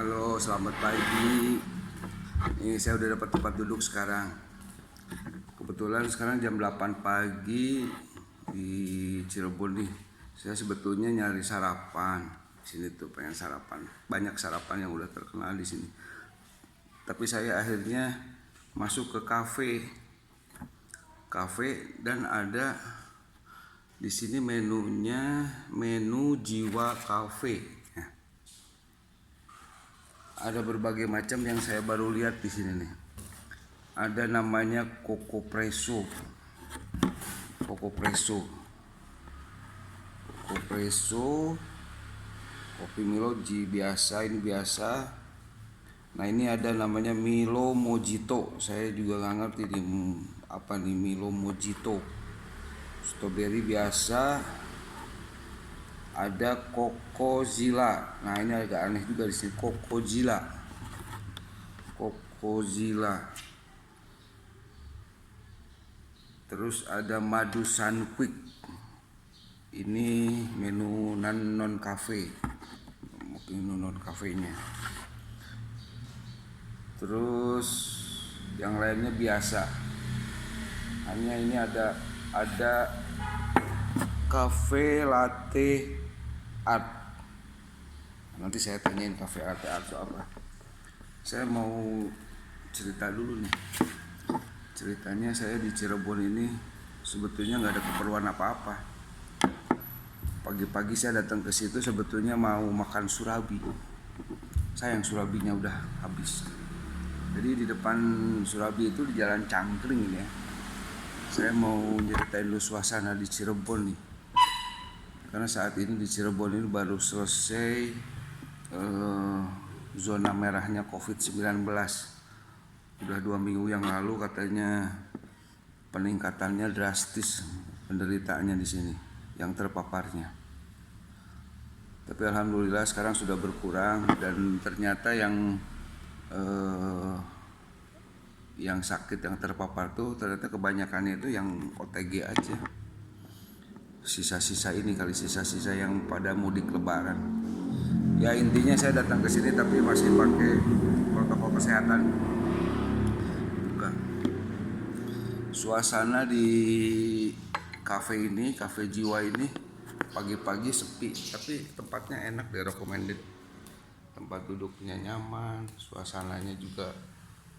Halo, selamat pagi. Ini saya udah dapat tempat duduk sekarang. Kebetulan sekarang jam 8 pagi di Cirebon nih. Saya sebetulnya nyari sarapan. Sini tuh pengen sarapan. Banyak sarapan yang udah terkenal di sini. Tapi saya akhirnya masuk ke kafe. Dan ada di sini menunya menu Jiwa Cafe. Ada berbagai macam yang saya baru lihat di sini nih. Ada namanya Coco Presso, kopi Milo biasa, ini biasa. Nah ini ada namanya Milo Mojito. Saya juga nggak ngerti nih apa nih Milo Mojito. Strawberry biasa. Ada Coco-Zilla. Nah ini agak aneh juga di sini, Coco-Zilla. Terus ada Madu Sunquick. Ini menu non cafe. Menu non cafenya. Terus yang lainnya biasa. Hanya ini ada cafe latte art. Nanti saya tanyain cafe latte art itu apa. Saya mau cerita dulu nih. Ceritanya saya di Cirebon ini sebetulnya nggak ada keperluan apa-apa. Pagi-pagi saya datang ke situ sebetulnya mau makan surabi. Sayang surabinya udah habis. Jadi di depan surabi itu di Jalan Cangkring ya. Saya mau nyeritain dulu suasana di Cirebon nih. Karena saat ini di Cirebon ini baru selesai zona merahnya COVID-19. Udah 2 minggu yang lalu katanya peningkatannya drastis penderitaannya di sini yang terpaparnya. Tapi alhamdulillah sekarang sudah berkurang dan ternyata yang sakit yang terpapar tuh ternyata kebanyakannya itu yang OTG aja. Sisa-sisa yang pada mudik lebaran. Ya intinya saya datang ke sini tapi masih pakai protokol kesehatan. Bukan. Suasana di kafe Jiwa ini pagi-pagi sepi, tapi tempatnya enak, recommended. Tempat duduknya nyaman, suasananya juga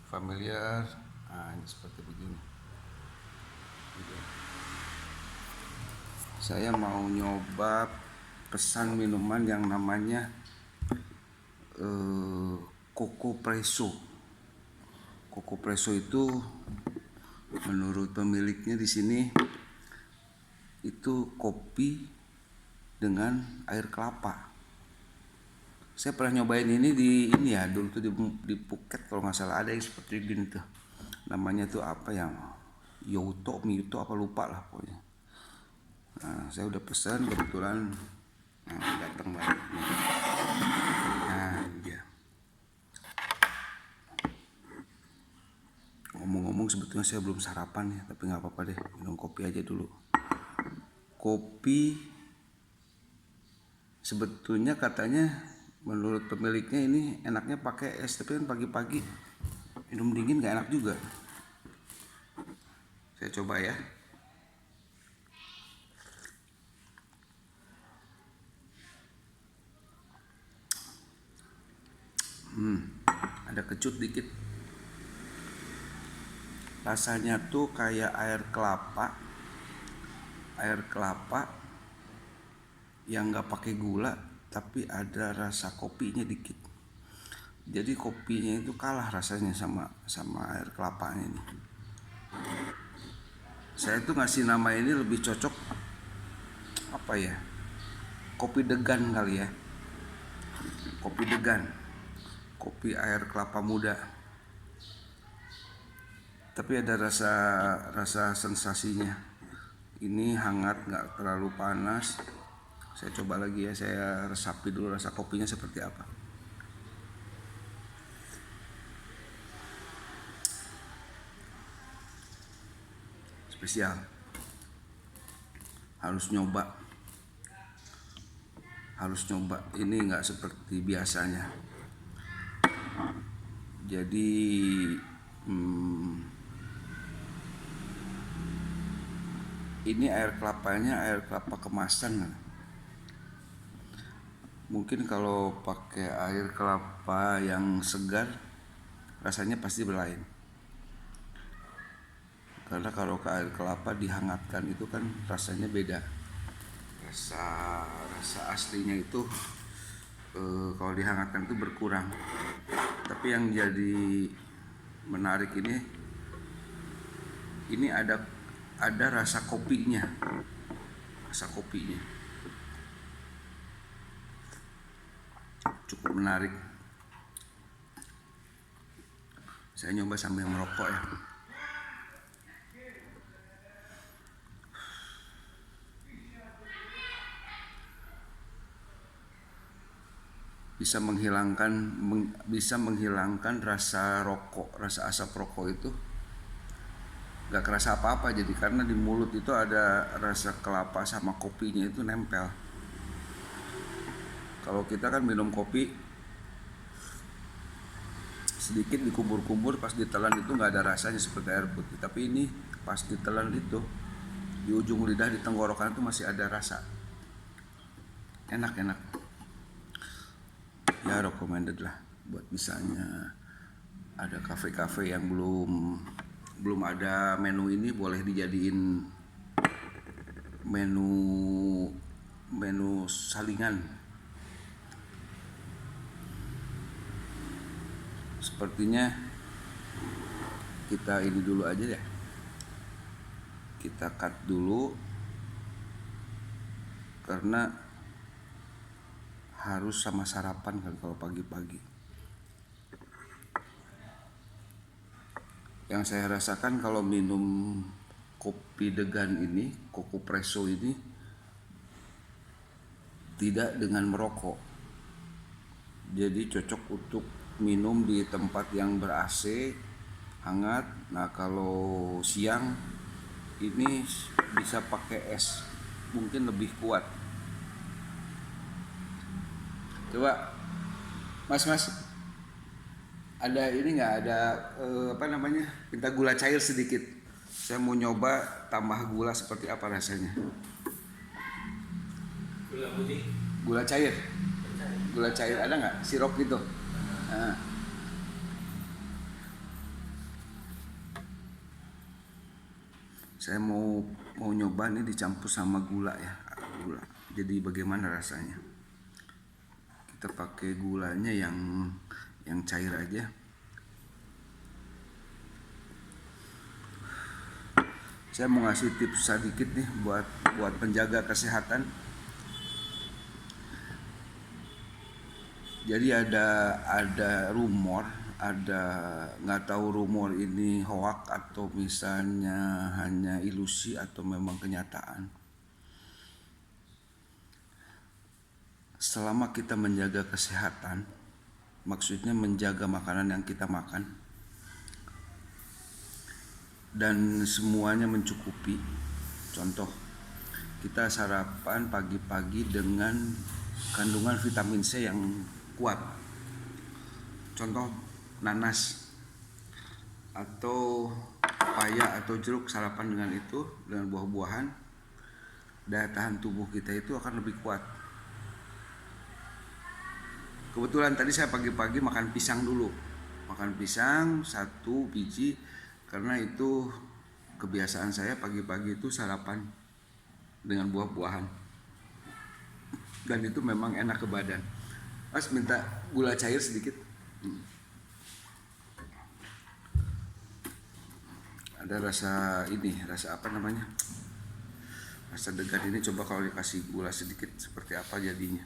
familiar. Nah, ini seperti begini. Saya mau nyoba pesan minuman yang namanya Coco Presso. Coco Presso itu menurut pemiliknya di sini itu kopi dengan air kelapa. Saya pernah nyobain ini dulu tuh di Phuket kalau nggak salah, ada yang seperti gini tuh. Namanya tuh apa yang Miyuto apa lupa lah pokoknya. Nah, saya udah pesan kebetulan datang banget. Nah, dia. Ngomong-ngomong sebetulnya saya belum sarapan ya, tapi nggak apa-apa deh, minum kopi aja dulu. Kopi sebetulnya katanya menurut pemiliknya ini enaknya pakai es, tapi kan pagi-pagi minum dingin nggak enak juga. Saya coba ya. Ada kecut dikit. Rasanya tuh kayak air kelapa yang nggak pakai gula, tapi ada rasa kopinya dikit. Jadi kopinya itu kalah rasanya sama air kelapanya ini. Saya tuh ngasih nama ini lebih cocok apa ya? Kopi degan kali ya. Kopi degan. Kopi air kelapa muda. Tapi ada rasa sensasinya. Ini hangat, nggak terlalu panas. Saya coba lagi ya, saya resapi dulu rasa kopinya seperti apa. Spesial. Harus nyoba. Ini nggak seperti biasanya. Jadi ini air kelapanya air kelapa kemasan. Mungkin kalau pakai air kelapa yang segar rasanya pasti berlain. Karena kalau ke air kelapa dihangatkan itu kan rasanya beda. Rasa aslinya itu kalau dihangatkan itu berkurang. Tapi yang jadi menarik ini ada rasa kopinya. Rasa kopinya cukup menarik. Saya nyoba sambil merokok ya. Bisa menghilangkan rasa rokok, rasa asap rokok itu gak kerasa apa-apa. Jadi karena di mulut itu ada rasa kelapa sama kopinya itu nempel. Kalau kita kan minum kopi sedikit dikubur-kubur, pas ditelan itu nggak ada rasanya seperti air putih. Tapi ini pas ditelan itu di ujung lidah, di tenggorokan itu masih ada rasa. Enak ya, recommended lah buat misalnya ada kafe-kafe yang belum ada menu ini, boleh dijadiin menu salingan. Sepertinya kita ini dulu aja ya, kita cut dulu karena harus sama sarapan kan kalau pagi-pagi. Yang saya rasakan kalau minum kopi degan ini, Kokopresso ini, tidak dengan merokok. Jadi cocok untuk minum di tempat yang ber-AC, hangat. Nah kalau siang ini bisa pakai es, mungkin lebih kuat. Coba mas ada ini nggak, ada minta gula cair sedikit. Saya mau nyoba tambah gula seperti apa rasanya. Gula putih, Gula cair ada nggak, sirup gitu? Nah. Saya mau nyoba nih dicampur sama gula ya, gula. Jadi bagaimana rasanya? Kita pakai gulanya yang cair aja. Saya mau ngasih tips sedikit nih buat penjaga kesehatan. Jadi ada rumor, nggak tahu rumor ini hoak atau misalnya hanya ilusi atau memang kenyataan. Selama kita menjaga kesehatan, maksudnya menjaga makanan yang kita makan dan semuanya mencukupi. Contoh, kita sarapan pagi-pagi dengan kandungan vitamin C yang kuat. Contoh nanas atau pepaya atau jeruk, sarapan dengan itu, dengan buah-buahan, daya tahan tubuh kita itu akan lebih kuat. Kebetulan tadi saya pagi-pagi makan pisang dulu. Makan pisang 1 biji karena itu kebiasaan saya pagi-pagi itu sarapan dengan buah-buahan. Dan itu memang enak ke badan. Mas minta gula cair sedikit. Ada rasa rasa degan ini, coba kalau dikasih gula sedikit seperti apa jadinya.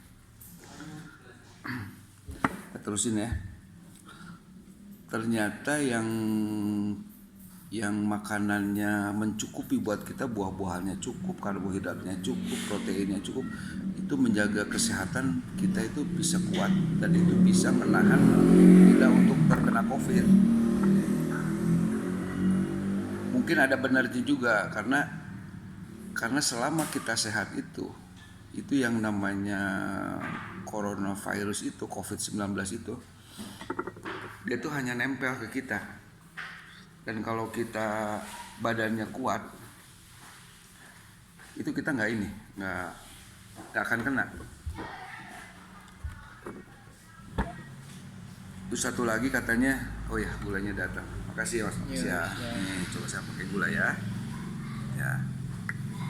Terusin ya. Ternyata yang makanannya mencukupi buat kita, buah-buahannya cukup, karbohidratnya cukup, proteinnya cukup, itu menjaga kesehatan kita itu bisa kuat dan itu bisa menahan kita untuk terkena COVID. Mungkin ada benarnya juga karena selama kita sehat itu yang namanya coronavirus itu, COVID-19 itu dia tuh hanya nempel ke kita. Dan kalau kita badannya kuat, itu kita nggak akan kena. Terus satu lagi katanya, oh ya gulanya datang. Makasih ya Mas. Makasih ya. Nih coba saya pakai gula ya. Ya.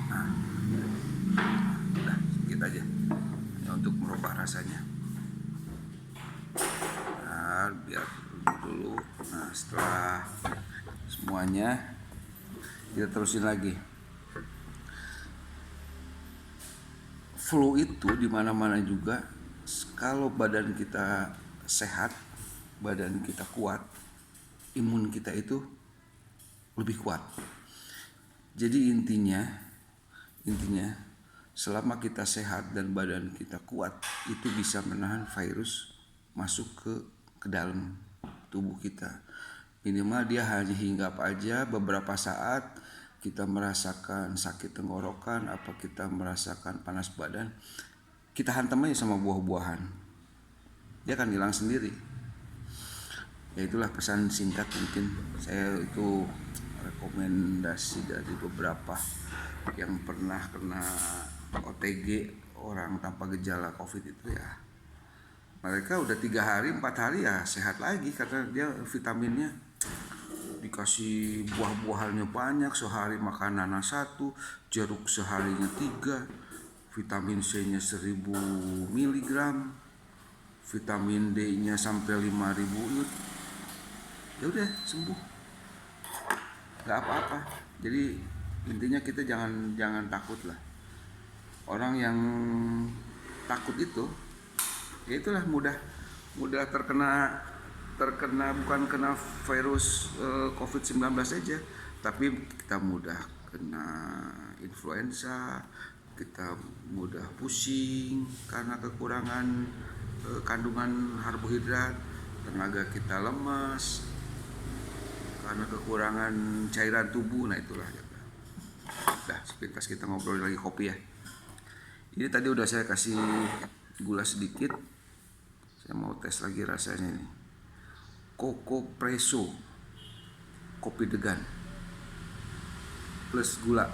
Nah, udah sedikit aja. Ya, untuk merubah rasanya. Nah, biar dulu. Nah, setelah semuanya kita terusin lagi. Flu itu di mana-mana juga. Kalau badan kita sehat, badan kita kuat, imun kita itu lebih kuat. Jadi intinya selama kita sehat dan badan kita kuat, itu bisa menahan virus masuk ke dalam tubuh kita. Minimal dia hanya hinggap aja beberapa saat, kita merasakan sakit tenggorokan, apa kita merasakan panas badan, kita hantam aja sama buah-buahan, dia akan hilang sendiri. Ya itulah pesan singkat mungkin saya itu rekomendasi dari beberapa yang pernah kena OTG, orang tanpa gejala COVID itu ya. Mereka udah 3 hari, 4 hari ya sehat lagi karena dia vitaminnya dikasih buah-buahannya banyak, sehari makan nanas 1, jeruk seharinya 3, vitamin C-nya 1000 mg, vitamin D-nya sampai 5000 unit. Ya udah sembuh, nggak apa-apa. Jadi intinya kita jangan takut lah. Orang yang takut itu, ya itulah mudah terkena bukan kena virus COVID-19 saja, tapi kita mudah kena influenza, kita mudah pusing karena kekurangan kandungan karbohidrat, tenaga kita lemas karena kekurangan cairan tubuh. Nah itulah ya. Udah sepintas kita ngobrol lagi kopi ya. Ini tadi udah saya kasih gula sedikit, saya mau tes lagi rasanya nih. Koko Presso kopi degan plus gula.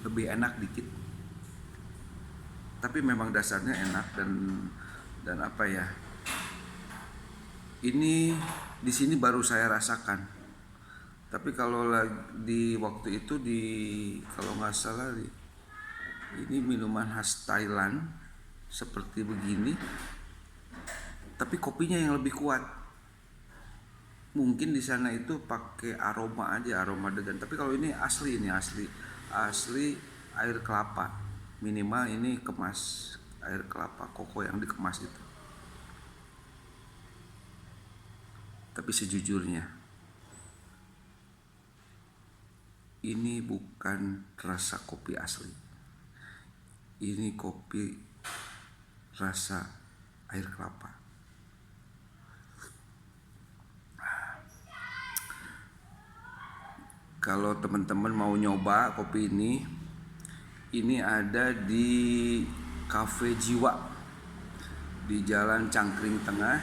Lebih enak dikit, tapi memang dasarnya enak dan apa ya, ini di sini baru saya rasakan. Tapi kalau di waktu itu kalau nggak salah ini minuman khas Thailand seperti begini, tapi kopinya yang lebih kuat. Mungkin di sana itu pakai aroma aja, aroma degan. Tapi kalau ini asli air kelapa. Minimal ini kemas air kelapa koko yang dikemas itu. Tapi sejujurnya ini bukan rasa kopi asli. Ini kopi rasa air kelapa. Kalau teman-teman mau nyoba kopi ini ada di Cafe Jiwa di Jalan Cangkring Tengah,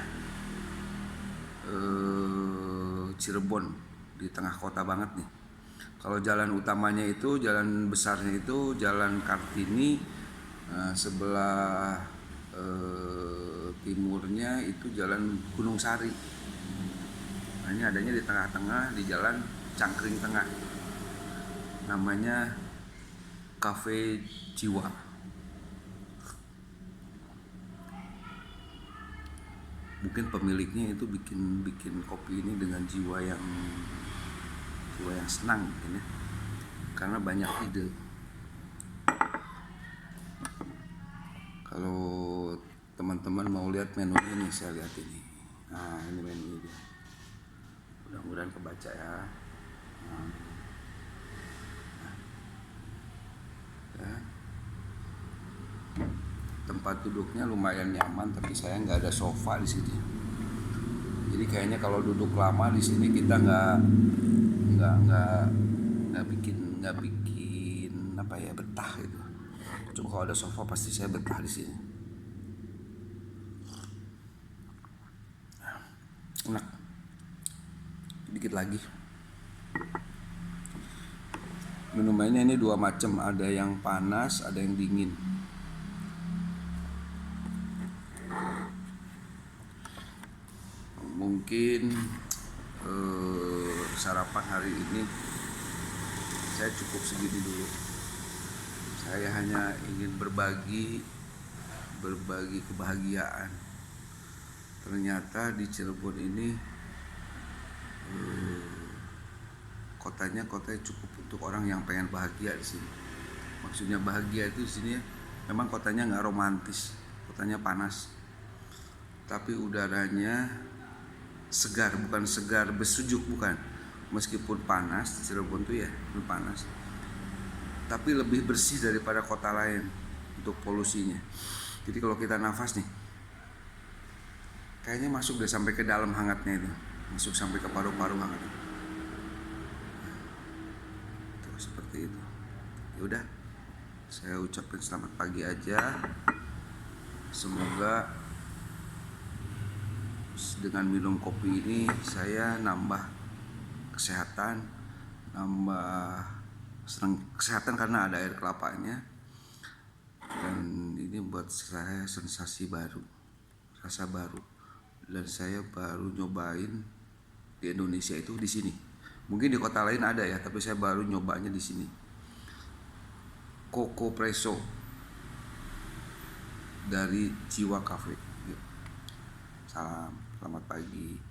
Cirebon, di tengah kota banget nih. Kalau jalan utamanya itu, jalan besarnya itu Jalan Kartini, sebelah timurnya itu Jalan Gunung Sari. Nah, ini adanya di tengah-tengah di Jalan Cangkring Tengah. Namanya Cafe Jiwa. Mungkin pemiliknya itu bikin kopi ini dengan jiwa yang senang mungkin ya. Karena banyak ide. Kalau teman-teman mau lihat menu ini, saya lihat ini. Nah, ini menu dia. Mudah-mudahan kebaca ya. Ya. Tempat duduknya lumayan nyaman, tapi saya nggak ada sofa di sini. Jadi kayaknya kalau duduk lama di sini kita nggak bikin apa ya, betah gitu. Coba kalau ada sofa pasti saya betah di sini. Enak. Dikit lagi. Minumannya ini dua macam, ada yang panas, ada yang dingin. Mungkin sarapan hari ini saya cukup segini dulu. Saya hanya ingin berbagi kebahagiaan. Ternyata di Cirebon ini kotanya cukup untuk orang yang pengen bahagia di sini. Maksudnya bahagia itu di sini memang kotanya nggak romantis, kotanya panas, tapi udaranya segar, bukan segar bersejuk, bukan. Meskipun panas, Cirebon tuh ya panas, tapi lebih bersih daripada kota lain untuk polusinya. Jadi kalau kita nafas nih, kayaknya masuk deh sampai ke dalam hangatnya itu, masuk sampai ke paru-paru hangat. Tuh, seperti itu. Ya udah, saya ucapin selamat pagi aja. Semoga dengan minum kopi ini saya nambah kesehatan, senang kesehatan karena ada air kelapanya. Dan ini buat saya sensasi baru, rasa baru. Dan saya baru nyobain di Indonesia itu di sini. Mungkin di kota lain ada ya, tapi saya baru nyobanya di sini. Coco Presso dari Jiwa Cafe. Salam, selamat pagi.